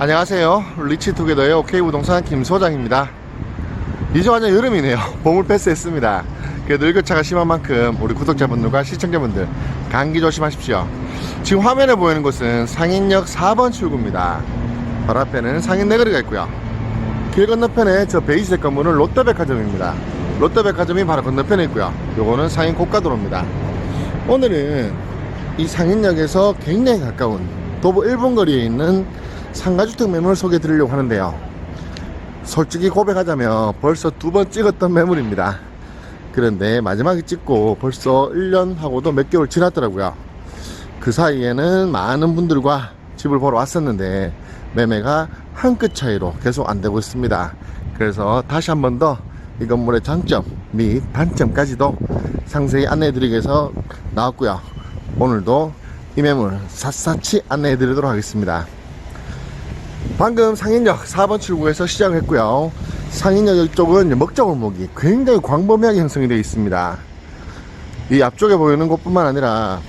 안녕하세요. 리치투게더의 OK부동산 김소장입니다. 이제 완전 여름이네요. 봄을 패스했습니다. 그래도 일교차가 심한 만큼 우리 구독자분들과 시청자분들 감기 조심하십시오. 지금 화면에 보이는 곳은 상인역 4번 출구입니다. 바로 앞에는 상인내거리가 있고요. 길 건너편에 저 베이지색 건물은 롯데백화점입니다. 롯데백화점이 바로 건너편에 있고요. 요거는 상인 고가도로입니다. 오늘은 이 상인역에서 굉장히 가까운 도보 1분 거리에 있는 상가주택 매물을 소개해 드리려고 하는데요. 솔직히 고백하자면 벌써 2번 찍었던 매물입니다. 그런데 마지막에 찍고 벌써 1년하고도 몇 개월 지났더라고요. 그 사이에는 많은 분들과 집을 보러 왔었는데 매매가 한 끗 차이로 계속 안 되고 있습니다. 그래서 다시 한 번 더 이 건물의 장점 및 단점까지도 상세히 안내해 드리기 위해서 나왔고요. 오늘도 이 매물 샅샅이 안내해 드리도록 하겠습니다. 방금 상인역 4번 출구에서 시작을 했고요. 상인역 이쪽은 먹자골목이 굉장히 광범위하게 형성이 되어 있습니다. 이 앞쪽에 보이는 곳뿐만 아니라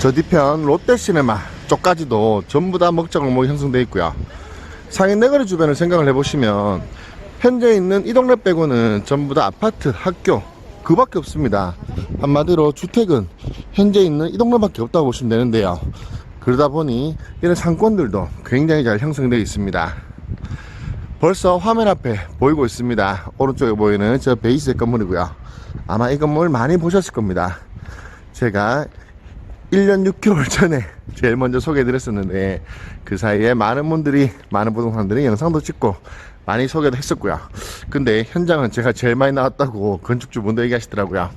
저 뒤편 롯데시네마 쪽까지도 전부 다 먹자골목이 형성되어 있고요. 상인내거리 주변을 생각을 해보시면 현재 있는 이 동네 빼고는 전부 다 아파트, 학교 그밖에 없습니다. 한마디로 주택은 현재 있는 이 동네밖에 없다고 보시면 되는데요. 그러다 보니 이런 상권들도 굉장히 잘 형성되어 있습니다. 벌써 화면 앞에 보이고 있습니다. 오른쪽에 보이는 저 베이지색 건물이고요. 아마 이 건물 많이 보셨을 겁니다. 제가 1년 6개월 전에 제일 먼저 소개해 드렸었는데 그 사이에 많은 부동산들이 영상도 찍고 많이 소개도 했었고요. 근데 현장은 제가 제일 많이 나왔다고 건축주분도 얘기하시더라고요.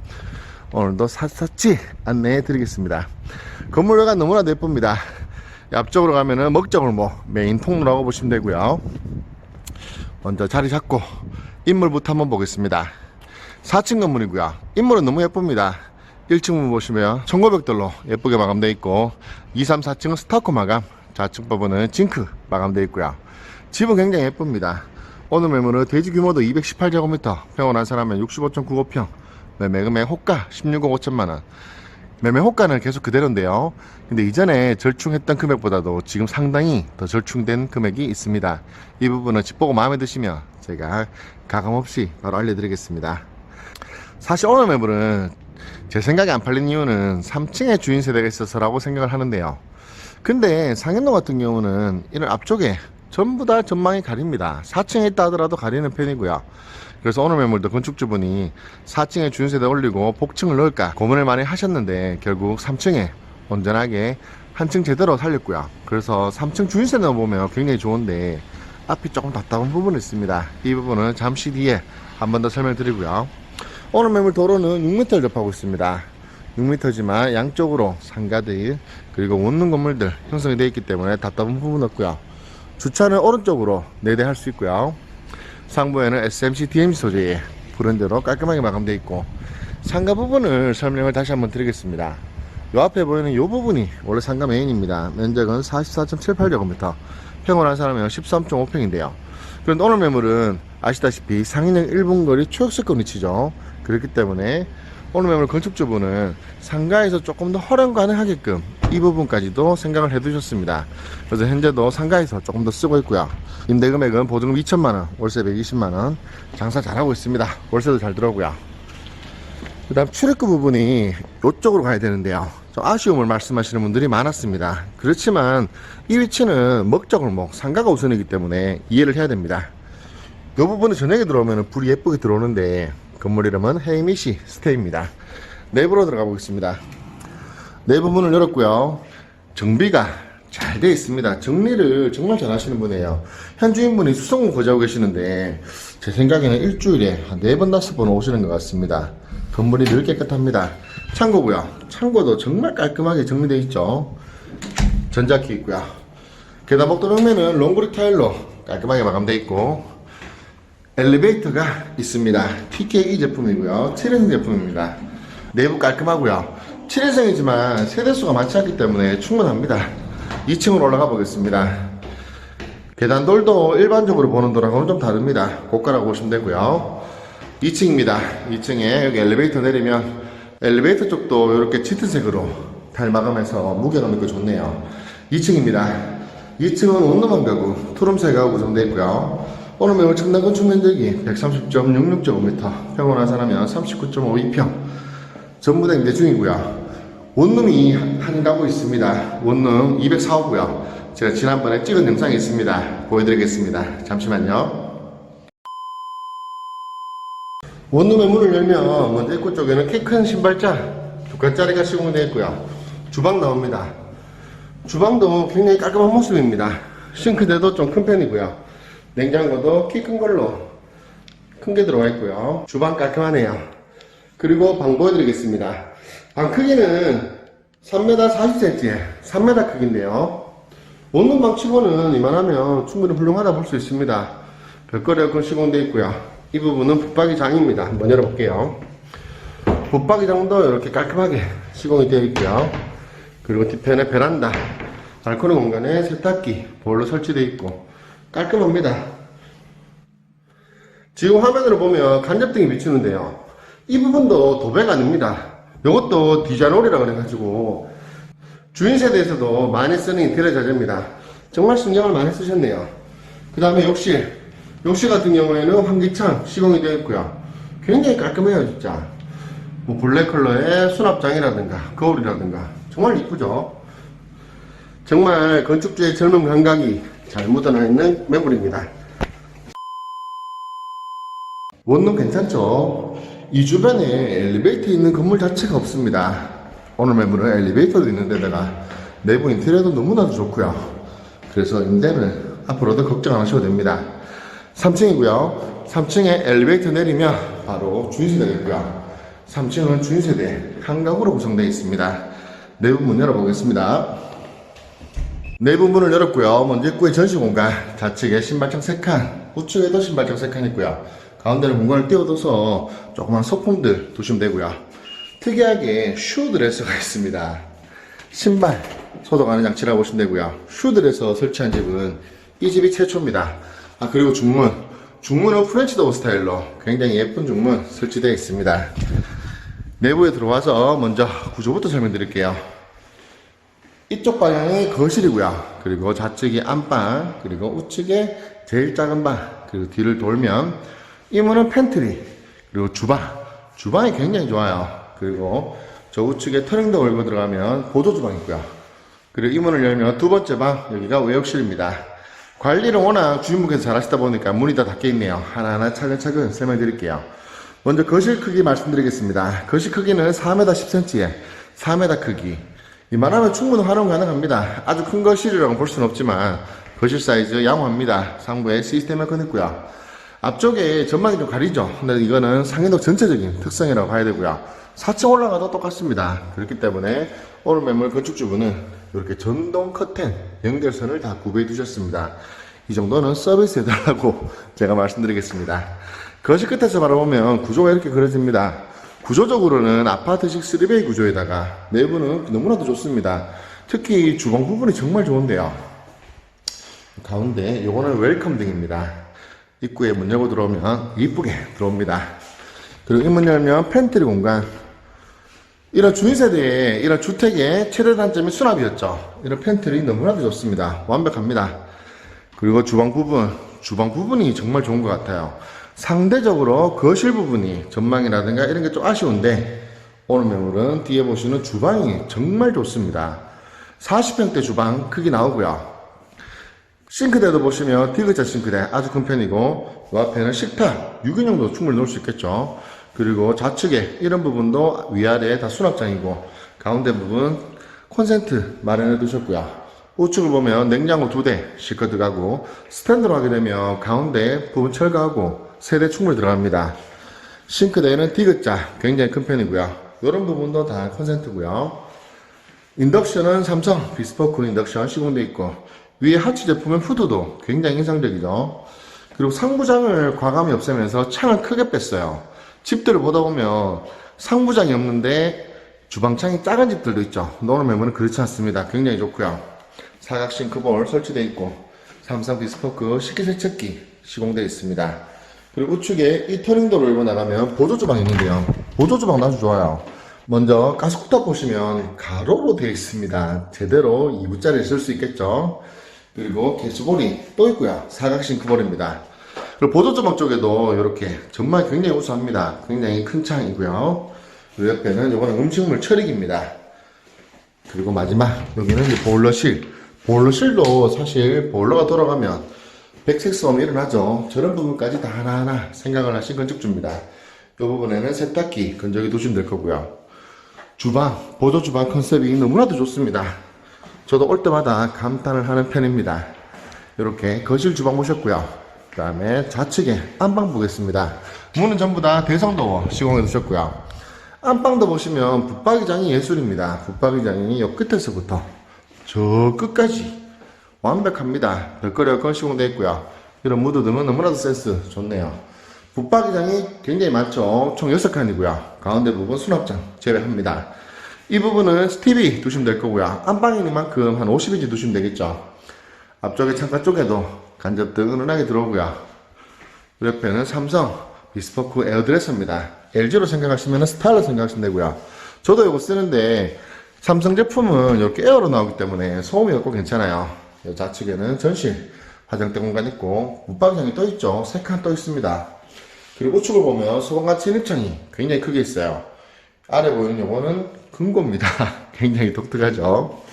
오늘도 샅샅이 안내해 드리겠습니다. 건물가 너무나도 예쁩니다. 앞쪽으로 가면은 먹자골목 메인 통로라고 보시면 되고요. 먼저 자리 잡고 인물부터 한번 보겠습니다. 4층 건물이고요. 인물은 너무 예쁩니다. 1층 보시면 청고벽돌로 예쁘게 마감되어 있고 2, 3, 4층은 스타코 마감, 좌측 부분은 징크 마감되어 있고요. 집은 굉장히 예쁩니다. 오늘 매물은 대지 규모도 218제곱미터, 평원 한산하면 65.95평, 매매금액 호가 16억 5천만원. 매매 호가는 계속 그대로인데요. 근데 이전에 절충했던 금액보다도 지금 상당히 더 절충된 금액이 있습니다. 이 부분은 집 보고 마음에 드시면 제가 가감없이 바로 알려드리겠습니다. 사실 오늘 매물은 제 생각에 안 팔린 이유는 3층에 주인 세대가 있어서라고 생각을 하는데요. 근데 상인동 같은 경우는 이런 앞쪽에 전부 다 전망이 가립니다. 4층에 있다 하더라도 가리는 편이고요. 그래서 오늘 매물도 건축주분이 4층에 주인세대 올리고 복층을 넣을까 고민을 많이 하셨는데 결국 3층에 온전하게 한층 제대로 살렸고요. 그래서 3층 주인세대 넣어보면 굉장히 좋은데 앞이 조금 답답한 부분이 있습니다. 이 부분은 잠시 뒤에 한 번 더 설명드리고요. 오늘 매물 도로는 6m를 접하고 있습니다. 6m지만 양쪽으로 상가들 그리고 원룸 건물들 형성이 되어 있기 때문에 답답한 부분은 없고요. 주차는 오른쪽으로 4대 할 수 있고요. 상부에는 SMC DMC 소재의 브랜드로 깔끔하게 마감되어 있고 상가 부분을 설명을 다시 한번 드리겠습니다. 요 앞에 보이는 이 부분이 원래 상가 메인입니다. 면적은 44.78제곱미터, 평원 한산하면 13.5평인데요. 그런데 오늘 매물은 아시다시피 상인역 1분 거리 초역세권 위치죠. 그렇기 때문에 오늘 매물 건축주분은 상가에서 조금 더 활용 가능하게끔 이 부분까지도 생각을 해 두셨습니다. 그래서 현재도 상가에서 조금 더 쓰고 있고요. 임대금액은 보증금 2천만원, 월세 120만원, 장사 잘하고 있습니다. 월세도 잘 들어오고요. 그 다음 출입구 부분이 이쪽으로 가야 되는데요. 좀 아쉬움을 말씀하시는 분들이 많았습니다. 그렇지만 이 위치는 먹자골목 상가가 우선이기 때문에 이해를 해야 됩니다. 이 부분은 저녁에 들어오면 불이 예쁘게 들어오는데 건물 이름은 헤이미시 스테이입니다. 내부로 들어가 보겠습니다. 내부 문을 열었고요. 정비가 잘 되어 있습니다. 정리를 정말 잘 하시는 분이에요. 현 주인분이 수성구 거주하고 계시는데 제 생각에는 일주일에 한 4번 5번 오시는 것 같습니다. 건물이 늘 깨끗합니다. 창고고요. 창고도 정말 깔끔하게 정리되어 있죠. 전자키 있고요. 계단 복도 벽면은 롱그릭 타일로 깔끔하게 마감되어 있고 엘리베이터가 있습니다. TKE 제품이고요. 7인승 제품입니다. 내부 깔끔하고요. 7인승이지만 세대수가 많지 않기 때문에 충분합니다. 2층으로 올라가 보겠습니다. 계단돌도 일반적으로 보는 돌하고는 좀 다릅니다. 고가라고 보시면 되고요. 2층입니다. 2층에 여기 엘리베이터 내리면 엘리베이터 쪽도 이렇게 짙은색으로 달 마감해서 무게감 있고 좋네요. 2층입니다. 2층은 원룸한 가구, 투룸세 가구 구성되어 있고요. 오늘 매물 첨단 건축 면적이 130.66제곱미터, 평원 하산하면 39.52평, 전부 다 임대 중이고요. 원룸이 한 가구 있습니다. 원룸 204호고요. 제가 지난번에 찍은 영상이 있습니다. 보여드리겠습니다. 잠시만요. 원룸의 문을 열면 먼저 입구 쪽에는 키 큰 신발자 두 칸짜리가 시공되어 있고요. 주방 나옵니다. 주방도 굉장히 깔끔한 모습입니다. 싱크대도 좀 큰 편이고요. 냉장고도 키 큰 걸로 큰 게 들어가 있고요. 주방 깔끔하네요. 그리고 방 보여드리겠습니다. 방 크기는 3m 40cm에 3m 크기인데요. 원룸방 치고는 이만하면 충분히 훌륭하다 볼 수 있습니다. 별거리 에어컨 시공되어 있고요. 이 부분은 붙박이장입니다. 한번 열어볼게요. 붙박이장도 이렇게 깔끔하게 시공이 되어 있고요. 그리고 뒤편에 베란다, 발코니 공간에 세탁기, 보일러 설치되어 있고 깔끔합니다. 지금 화면으로 보면 간접등이 비추는데요. 이 부분도 도배가 아닙니다. 이것도 디자인홀이라 그래가지고 주인 세대에서도 많이 쓰는 인테리어 자재입니다. 정말 신경을 많이 쓰셨네요. 그 다음에 욕실 같은 경우에는 환기창 시공이 되어 있고요. 굉장히 깔끔해요. 진짜 뭐 블랙 컬러의 수납장이라든가 거울이라든가 정말 이쁘죠. 정말 건축주의 젊은 감각이 잘 묻어나 있는 매물입니다. 원룸 괜찮죠? 이 주변에 엘리베이터 있는 건물 자체가 없습니다. 오늘 매물은 엘리베이터도 있는 데다가 내부 인테리어도 너무나도 좋고요. 그래서 임대는 앞으로도 걱정 안 하셔도 됩니다. 3층이고요. 3층에 엘리베이터 내리면 바로 주인세대가 있고요. 3층은 주인세대 한 가구로 구성되어 있습니다. 내부 문 열어보겠습니다. 내부 문을 열었고요. 먼저 입구에 전시 공간, 좌측에 신발장 3칸, 우측에도 신발장 3칸 있고요. 가운데는 공간을 띄워둬서 조그만 소품들 두시면 되고요. 특이하게 슈드레서가 있습니다. 신발 소독하는 장치라고 보시면 되고요. 슈드레서 설치한 집은 이 집이 최초입니다. 그리고 중문은 프렌치 도어 스타일로 굉장히 예쁜 중문 설치되어 있습니다. 내부에 들어와서 먼저 구조부터 설명드릴게요. 이쪽 방향이 거실이고요. 그리고 좌측이 안방, 그리고 우측에 제일 작은 방, 그리고 뒤를 돌면 이 문은 팬트리, 그리고 주방이 굉장히 좋아요. 그리고 저 우측에 터닝도 걸고 들어가면 보조 주방이 있고요. 그리고 이 문을 열면 두 번째 방, 여기가 외욕실입니다. 관리를 워낙 주인분께서 잘 하시다 보니까 문이 다 닫혀 있네요. 하나하나 차근차근 설명드릴게요. 먼저 거실 크기 말씀드리겠습니다. 거실 크기는 4m 10cm에 4m 크기. 이만하면 충분히 활용 가능합니다. 아주 큰 거실이라고 볼 수는 없지만 거실 사이즈 양호합니다. 상부에 시스템 에어컨 있고요. 앞쪽에 전망이 좀 가리죠. 근데 이거는 상인동 전체적인 특성이라고 봐야 되고요. 4층 올라가도 똑같습니다. 그렇기 때문에 오늘 매물 건축주분은 이렇게 전동 커튼 연결선을 다 구비해 두셨습니다. 이 정도는 서비스 해달라고 제가 말씀드리겠습니다. 거실 끝에서 바라보면 구조가 이렇게 그려집니다. 구조적으로는 아파트식 3베이 구조에다가 내부는 너무나도 좋습니다. 특히 주방 부분이 정말 좋은데요. 가운데 요거는 웰컴 등입니다. 입구에 문 열고 들어오면 이쁘게 들어옵니다. 그리고 이 문 열면 팬트리 공간. 이런 주인세대의 이런 주택의 최대 단점이 수납이었죠. 이런 팬트리 너무나도 좋습니다. 완벽합니다. 그리고 주방 부분이 정말 좋은 것 같아요. 상대적으로 거실 부분이 전망이라든가 이런 게 좀 아쉬운데 오늘 매물은 뒤에 보시는 주방이 정말 좋습니다. 40평대 주방 크기 나오고요. 싱크대도 보시면 디귿자 싱크대 아주 큰 편이고 그 앞에는 식탁 6인용도 충분히 놓을 수 있겠죠. 그리고 좌측에 이런 부분도 위아래 다 수납장이고 가운데 부분 콘센트 마련해 두셨고요. 우측을 보면 냉장고 2대 실컷 들어가고 스탠드로 하게 되면 가운데 부분 철거하고 세대 충분히 들어갑니다. 싱크대는 디귿자 굉장히 큰 편이고요. 이런 부분도 다 콘센트고요. 인덕션은 삼성 비스포크 인덕션 시공되어 있고 위에 하치 제품의 후드도 굉장히 인상적이죠. 그리고 상부장을 과감히 없애면서 창을 크게 뺐어요. 집들을 보다 보면 상부장이 없는데 주방창이 작은 집들도 있죠. 오늘 매물은 그렇지 않습니다. 굉장히 좋고요. 사각 싱크볼 설치되어 있고 삼성 비스포크 식기세척기 시공되어 있습니다. 그리고 우측에 이 터닝도를 열고 나가면 보조주방이 있는데요. 보조주방 아주 좋아요. 먼저 가스쿡탑 보시면 가로로 되어 있습니다. 제대로 2부짜리를 쓸 수 있겠죠. 그리고 개수볼이 또 있고요. 사각 싱크볼입니다. 그리고 보조 주방 쪽에도 이렇게 정말 굉장히 우수합니다. 굉장히 큰 창이고요. 그리고 옆에는 이거는 음식물 처리기입니다. 그리고 마지막 여기는 이제 보일러실. 보일러실도 사실 보일러가 돌아가면 백색 소음이 일어나죠. 저런 부분까지 다 하나하나 생각을 하신 건축주입니다. 이 부분에는 세탁기, 건조기 두시면 될 거고요. 주방, 보조 주방 컨셉이 너무나도 좋습니다. 저도 올 때마다 감탄을 하는 편입니다. 이렇게 거실 주방 보셨고요. 그 다음에 좌측에 안방 보겠습니다. 문은 전부 다 대성도어 시공해 두셨고요. 안방도 보시면 붙박이장이 예술입니다. 붙박이장이 이 끝에서부터 저 끝까지 완벽합니다. 별거리가 시공되어 있고요. 이런 무드등은 너무나도 센스 좋네요. 붙박이장이 굉장히 많죠. 총 6칸이고요. 가운데 부분 수납장 제외합니다. 이 부분은 TV 두시면 될 거고요. 안방에 있는 만큼 한 50인치 두시면 되겠죠. 앞쪽에 창가 쪽에도 간접등 은은하게 들어오고요. 옆에는 삼성 비스포크 에어드레서입니다. LG로 생각하시면 스타일로 생각하시면 되고요. 저도 이거 쓰는데 삼성 제품은 이렇게 에어로 나오기 때문에 소음이 없고 괜찮아요. 이 좌측에는 전실 화장대 공간 있고 붙박이장이 또 있죠. 3칸 또 있습니다. 그리고 우측을 보면 소방관 진입창이 굉장히 크게 있어요. 아래 보이는 요거는 금고입니다. 굉장히 독특하죠.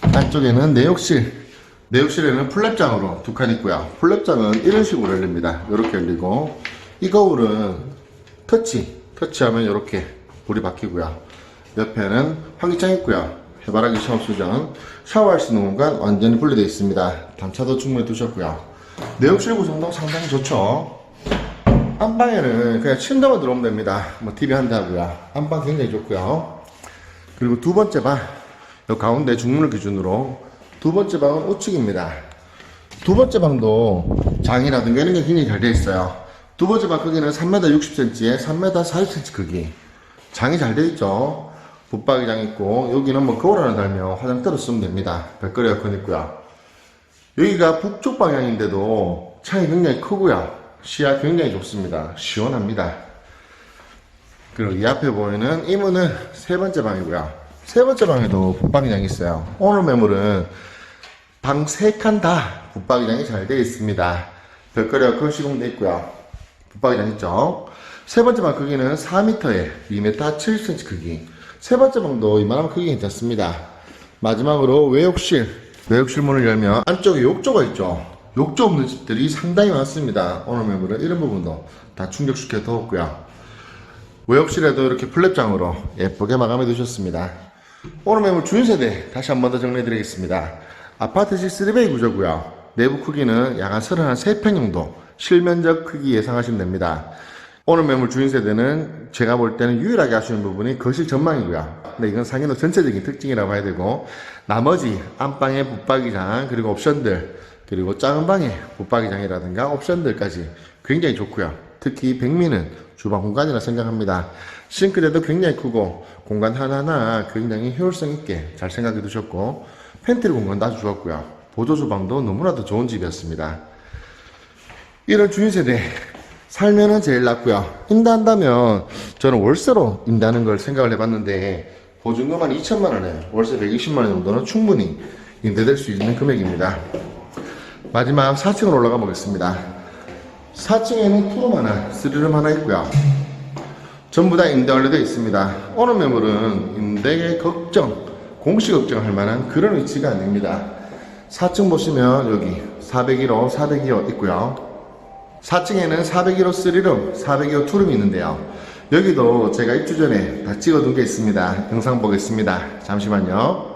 안쪽에는 내욕실. 내욕실에는 플랩장으로 2칸 있고요. 플랩장은 이런 식으로 열립니다. 이렇게 열리고 이 거울은 터치하면 이렇게 불이 바뀌고요. 옆에는 환기창 있고요. 해바라기 샤워 수전, 샤워할 수 있는 공간 완전히 분리되어 있습니다. 단차도 충분히 두셨고요. 내욕실 구성도 상당히 좋죠. 안방에는 그냥 침대만 들어오면 됩니다. 뭐 TV 한 대 하고요. 안방 굉장히 좋고요. 그리고 두 번째 방, 요 가운데 중문을 기준으로 두 번째 방은 우측입니다. 두 번째 방도 장이라든가 이런 게 굉장히 잘 되어 있어요. 두 번째 방 크기는 3m 60cm에 3m 40cm 크기. 장이 잘 되어 있죠. 붙박이장 있고 여기는 뭐 거울 하나 달면 화장대로 쓰면 됩니다. 별거리 에어컨 있고요. 여기가 북쪽 방향인데도 창이 굉장히 크고요. 시야 굉장히 좋습니다. 시원합니다. 그리고 이 앞에 보이는 이 문은 세 번째 방이고요. 세 번째 방에도 붙박이장이 있어요. 오늘 매물은 방 3칸 다 붙박이장이 잘 되어 있습니다. 별거리 에어컨 시공되어 있고요. 붙박이장 있죠. 세 번째 방 크기는 4m에 2m 70cm 크기. 세 번째 방도 이만한 크기 괜찮습니다. 마지막으로 외욕실. 외욕실 문을 열면 안쪽에 욕조가 있죠. 욕조 없는 집들이 상당히 많습니다. 오늘 매물은 이런 부분도 다 충족시켜 두었고요. 외욕실에도 이렇게 플랩장으로 예쁘게 마감해 두셨습니다. 오늘 매물 주인세대 다시 한 번 더 정리해 드리겠습니다. 아파트식 3베이 구조고요. 내부 크기는 약 한 33평 정도 실면적 크기 예상하시면 됩니다. 오늘 매물 주인세대는 제가 볼 때는 유일하게 아쉬운 부분이 거실 전망이고요. 근데 이건 상인도 전체적인 특징이라고 해야 되고 나머지 안방의 붙박이장 그리고 옵션들 그리고 작은 방의 붙박이장이라든가 옵션들까지 굉장히 좋고요. 특히 백미는 주방 공간이라 생각합니다. 싱크대도 굉장히 크고 공간 하나하나 굉장히 효율성 있게 잘 생각해 두셨고 팬트리 공간도 아주 좋았고요. 보조 주방도 너무나도 좋은 집이었습니다. 이런 주인세대 살면은 제일 낫고요. 임대한다면 저는 월세로 임대하는 걸 생각을 해봤는데 보증금만 2천만원에 월세 120만원 정도는 충분히 임대될 수 있는 금액입니다. 마지막 4층으로 올라가 보겠습니다. 4층에는 투룸 하나, 3룸 하나 있고요. 전부 다 임대 완료되어 있습니다. 오늘 매물은 임대 걱정, 공시 걱정할 만한 그런 위치가 아닙니다. 4층 보시면 여기 401호, 402호 있고요. 4층에는 401호 3룸, 402호 투룸이 있는데요. 여기도 제가 입주 전에 다 찍어둔 게 있습니다. 영상 보겠습니다. 잠시만요.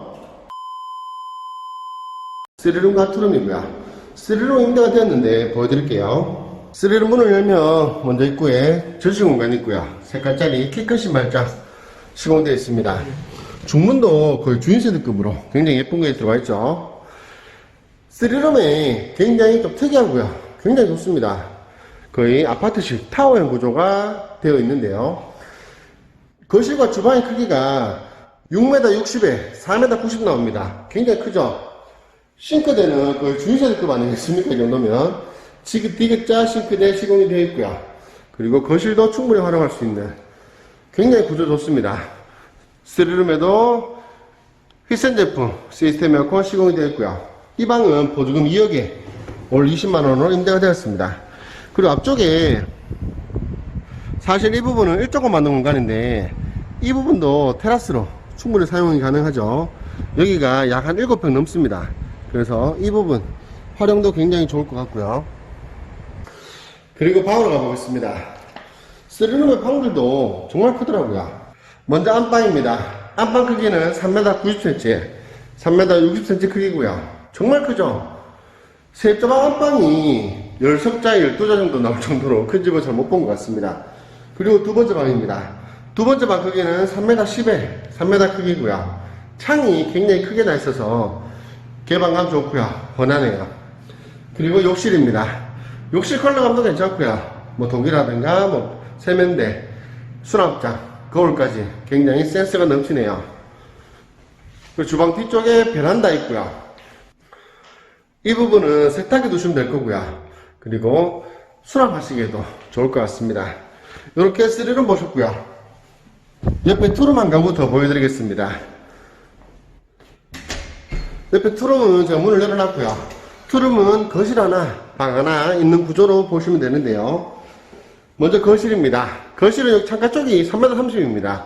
3룸과 투룸이고요. 3룸 임대가 되었는데 보여드릴게요. 3룸 문을 열면 먼저 입구에 전시 공간이 있고요. 색깔짜리 키큰 신발장 시공되어 있습니다. 중문도 거의 주인세대급으로 굉장히 예쁜 게 들어가 있죠. 3룸에 굉장히 좀 특이하고요. 굉장히 좋습니다. 거의 아파트식 타워형 구조가 되어 있는데요. 거실과 주방의 크기가 6m 60에 4m 90 나옵니다. 굉장히 크죠. 싱크대는 거의 주인세대급 아니겠습니까? 이 정도면 디귿자 싱크대 시공이 되어 있고요. 그리고 거실도 충분히 활용할 수 있는 굉장히 구조 좋습니다. 3룸에도 휘센 제품 시스템 에어컨 시공이 되어 있고요. 이 방은 보조금 2억에 올 20만원으로 임대가 되었습니다. 그리고 앞쪽에 사실 이 부분은 1조금 만든 공간인데 이 부분도 테라스로 충분히 사용이 가능하죠. 여기가 약 한 7평 넘습니다. 그래서 이 부분 활용도 굉장히 좋을 것 같고요. 그리고 방으로 가보겠습니다. 3룸의 방들도 정말 크더라고요. 먼저 안방입니다. 안방 크기는 3m 90cm, 3m 60cm 크기고요. 정말 크죠? 세조방 안방이 10석자, 12자 정도 나올 정도로 큰 집은 잘 못 본 것 같습니다. 그리고 두 번째 방입니다. 두 번째 방 크기는 3m 10에 3m 크기고요. 창이 굉장히 크게 나 있어서 개방감 좋고요. 번하네요. 그리고 욕실입니다. 욕실 컬러감도 괜찮고요. 뭐 독이라든가 뭐 세면대, 수납장, 거울까지 굉장히 센스가 넘치네요. 그리고 주방 뒤쪽에 베란다 있고요. 이 부분은 세탁기 두시면 될 거고요. 그리고 수납하시기에도 좋을 것 같습니다. 이렇게 3룸 보셨고요. 옆에 투룸 한 가구 더 보여드리겠습니다. 옆에 투룸은 제가 문을 열어놨고요. 투룸은 거실 하나, 방 하나 있는 구조로 보시면 되는데요. 먼저 거실입니다. 거실은 여기 창가 쪽이 3m 30입니다.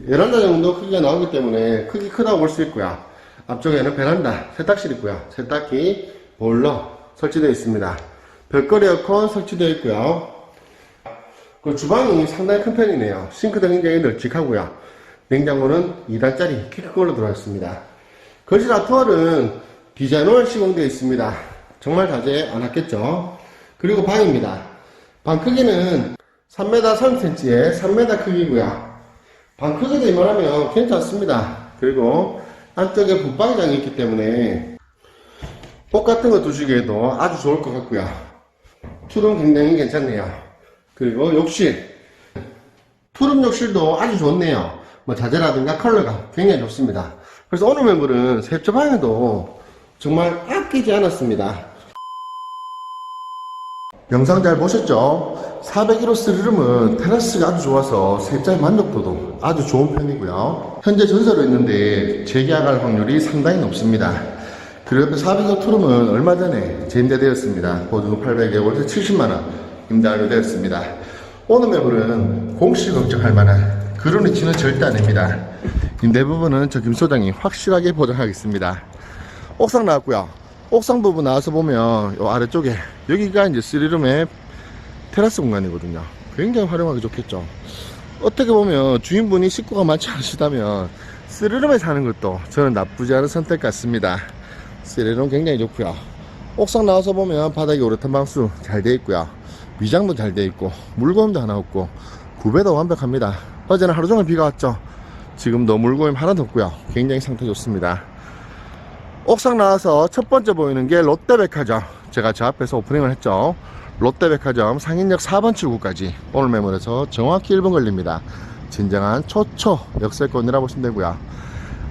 베란다 정도 크기가 나오기 때문에 크기 크다고 볼 수 있고요. 앞쪽에는 베란다, 세탁실 있고요. 세탁기, 보일러 설치되어 있습니다. 벽걸이 에어컨 설치되어 있고요. 그 주방이 상당히 큰 편이네요. 싱크대 굉장히 널찍하고요. 냉장고는 2단짜리 키 큰 걸로 들어가 있습니다. 거실 아트월은 디자인월 시공되어 있습니다. 정말 자재 안 왔겠죠. 그리고 방입니다. 방 크기는 3m 30cm에 3m 크기고요. 방 크기도 이만하면 괜찮습니다. 그리고 안쪽에 붙박이장이 있기 때문에 옷 같은 거 두시기에도 아주 좋을 것 같고요. 투룸 굉장히 괜찮네요. 그리고 욕실, 투룸 욕실도 아주 좋네요. 뭐 자재라든가 컬러가 굉장히 좋습니다. 그래서 오늘 매물은 세조방에도 정말 아끼지 않았습니다. 영상 잘 보셨죠? 401호 3룸은 테라스가 아주 좋아서 세입자의 만족도도 아주 좋은 편이고요. 현재 전세로 있는데 재계약할 확률이 상당히 높습니다. 그리고 401호 2룸은 얼마 전에 재임대되었습니다. 보증금 800에 월세 70만원 임대 완료되었습니다. 오늘 매물은 공시 걱정할 만한 그런 위치는 절대 아닙니다. 임대 부분은 저 김 소장이 확실하게 보장하겠습니다. 옥상 나왔고요. 옥상 부분 나와서 보면 요 아래쪽에 여기가 이제 3룸의 테라스 공간이거든요. 굉장히 활용하기 좋겠죠. 어떻게 보면 주인분이 식구가 많지 않으시다면 3룸에 사는 것도 저는 나쁘지 않은 선택 같습니다. 3룸 굉장히 좋고요. 옥상 나와서 보면 바닥에 오르탄 방수 잘 되어 있고요. 위장도 잘 되어 있고 물고임도 하나 없고 구배도 완벽합니다. 어제는 하루 종일 비가 왔죠. 지금도 물고임 하나도 없고요. 굉장히 상태 좋습니다. 옥상 나와서 첫 번째 보이는 게 롯데백화점. 제가 저 앞에서 오프닝을 했죠. 롯데백화점 상인역 4번 출구까지 오늘 매물에서 정확히 1분 걸립니다. 진정한 초초 역세권이라 보시면 되고요.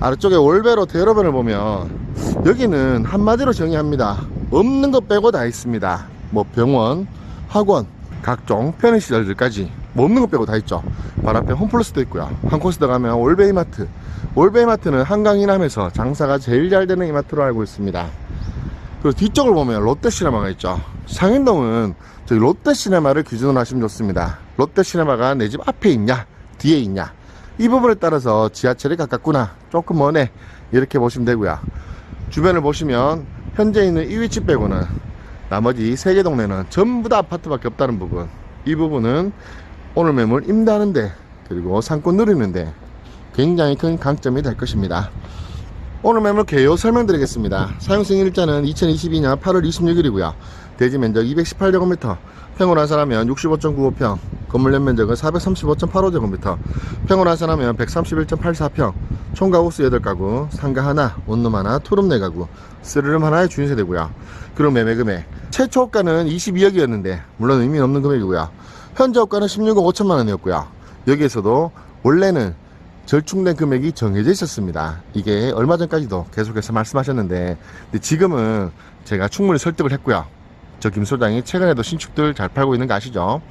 아래쪽에 월배로 대로변을 보면 여기는 한마디로 정의합니다. 없는 것 빼고 다 있습니다. 뭐 병원, 학원, 각종 편의시설들까지 뭐 없는 것 빼고 다 있죠. 바로 앞에 홈플러스도 있고요. 한 코스 들어가면 올베이마트. 올베이마트는 한강 이남에서 장사가 제일 잘 되는 이마트로 알고 있습니다. 그리고 뒤쪽을 보면 롯데시네마가 있죠. 상인동은 저기 롯데시네마를 기준으로 하시면 좋습니다. 롯데시네마가 내 집 앞에 있냐 뒤에 있냐 이 부분에 따라서 지하철이 가깝구나 조금 머네 이렇게 보시면 되고요. 주변을 보시면 현재 있는 이 위치 빼고는 나머지 3개 동네는 전부 다 아파트밖에 없다는 부분, 이 부분은 오늘 매물 임대하는데 그리고 상권 누리는데 굉장히 큰 강점이 될 것입니다. 오늘 매물 개요 설명드리겠습니다. 사용승 일자는 2022년 8월 26일이고요. 대지 면적 218제곱미터, 평을 환산하면 65.95평, 건물 연면적은 435.85제곱미터, 평을 환산하면 131.84평, 총가구수 8가구, 상가 하나, 원룸 하나, 투룸 4가구, 3룸 하나의 주인세되고요. 그리고 매매금액 최초 호가는 22억이었는데 물론 의미 없는 금액이고요. 현재 호가는 16억 5천만원이었고요. 여기에서도 원래는 절충된 금액이 정해져 있었습니다. 이게 얼마 전까지도 계속해서 말씀하셨는데 지금은 제가 충분히 설득을 했고요. 저 김 소장이 최근에도 신축들 잘 팔고 있는 거 아시죠?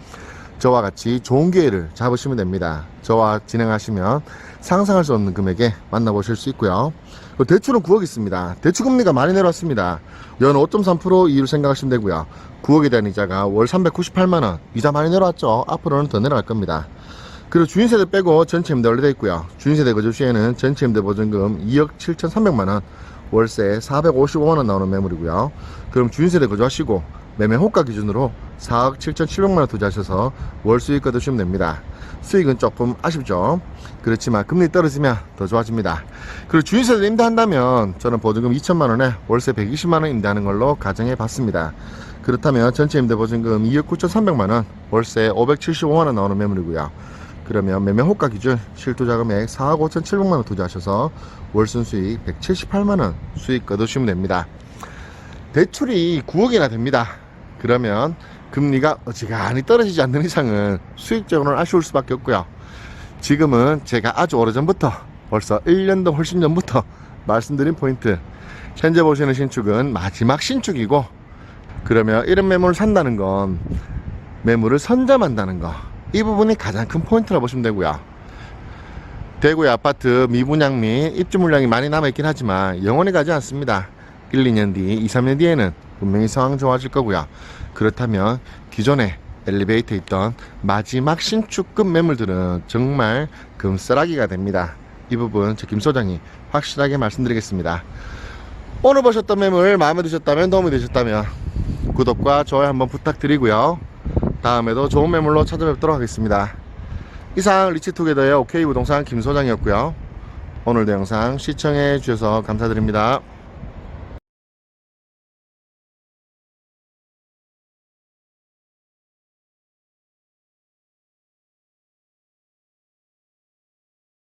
저와 같이 좋은 기회를 잡으시면 됩니다. 저와 진행하시면 상상할 수 없는 금액에 만나보실 수 있고요. 대출은 9억 있습니다. 대출금리가 많이 내려왔습니다. 연 5.3% 이율 생각하시면 되고요. 9억에 대한 이자가 월 398만원. 이자 많이 내려왔죠. 앞으로는 더 내려갈 겁니다. 그리고 주인세대 빼고 전체 임대 원래되어 있고요. 주인세대 거주 시에는 전체 임대 보증금 2억 7,300만원, 월세 455만원 나오는 매물이고요. 그럼 주인세대 거주하시고 매매 호가 기준으로 4억 7,700만원 투자하셔서 월 수익 거두시면 됩니다. 수익은 조금 아쉽죠. 그렇지만 금리 떨어지면 더 좋아집니다. 그리고 주인세대 임대한다면 저는 보증금 2천만원에 월세 120만원 임대하는 걸로 가정해 봤습니다. 그렇다면 전체 임대 보증금 2억 9,300만원, 월세 575만원 나오는 매물이고요. 그러면 매매 호가 기준 실투자금액 4억 5,700만원 투자하셔서 월순 수익 178만원 수익 거두시면 됩니다. 대출이 9억이나 됩니다. 그러면 금리가 어지간히 떨어지지 않는 이상은 수익적으로는 아쉬울 수밖에 없고요. 지금은 제가 아주 오래전부터 벌써 1년도 훨씬 전부터 말씀드린 포인트, 현재 보시는 신축은 마지막 신축이고, 그러면 이런 매물을 산다는 건 매물을 선점한다는 거, 이 부분이 가장 큰 포인트라 보시면 되고요. 대구의 아파트 미분양 및 입주 물량이 많이 남아있긴 하지만 영원히 가지 않습니다. 1, 2년 뒤, 2, 3년 뒤에는 분명히 상황 좋아질 거고요. 그렇다면 기존에 엘리베이터에 있던 마지막 신축급 매물들은 정말 금싸라기가 됩니다. 이 부분 저 김 소장이 확실하게 말씀드리겠습니다. 오늘 보셨던 매물 마음에 드셨다면, 도움이 되셨다면 구독과 좋아요 한번 부탁드리고요. 다음에도 좋은 매물로 찾아뵙도록 하겠습니다. 이상 리치투게더의 OK부동산 김 소장이었고요. 오늘도 영상 시청해 주셔서 감사드립니다.